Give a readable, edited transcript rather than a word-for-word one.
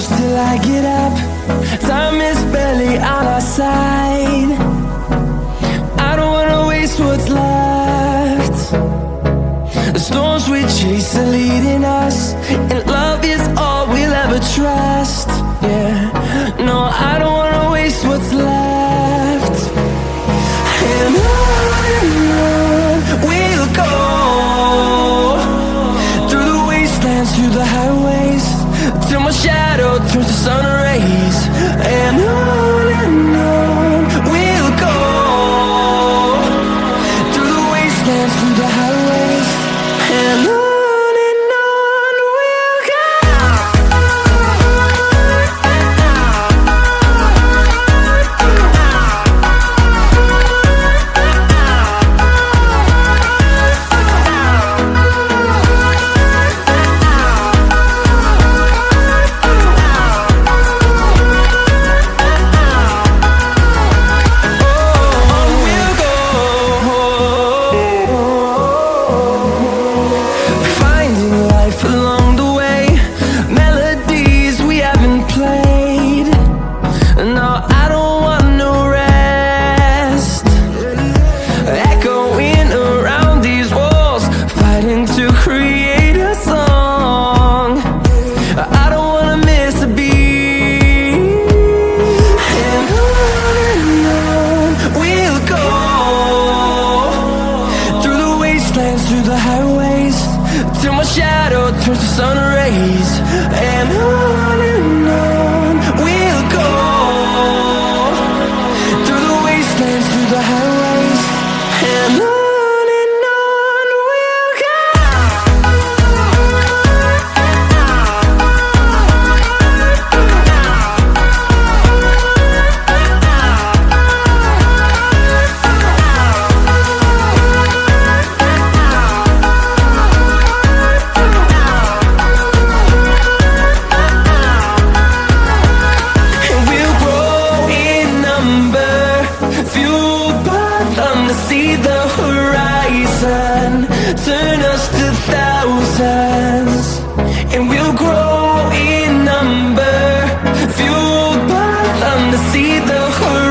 close till I get up. Time is barely on our side. I don't wanna waste what's left. The storms we chase are leading us, and love is all we'll ever trust. Yeah, no, I don't wanna waste what's left. And on we'll go, through the wastelands, through the highways, till my shadow turns to sun rays. And on we'll go, through the wastelands, through the highways, and on we'll go. Along the way, melodies we haven't played. No, I don't want no rest. Echoing around these walls, fighting to create a song. I don't wanna miss a beat. And on we'll go, through the wastelands, through the highways, till my shadow turns to sun rays. And on we'll go, through the wastelands, through the highways, and on we'll go. See the horizon, turn us to thousands, and we'll grow in number, fueled by them to see the horizon.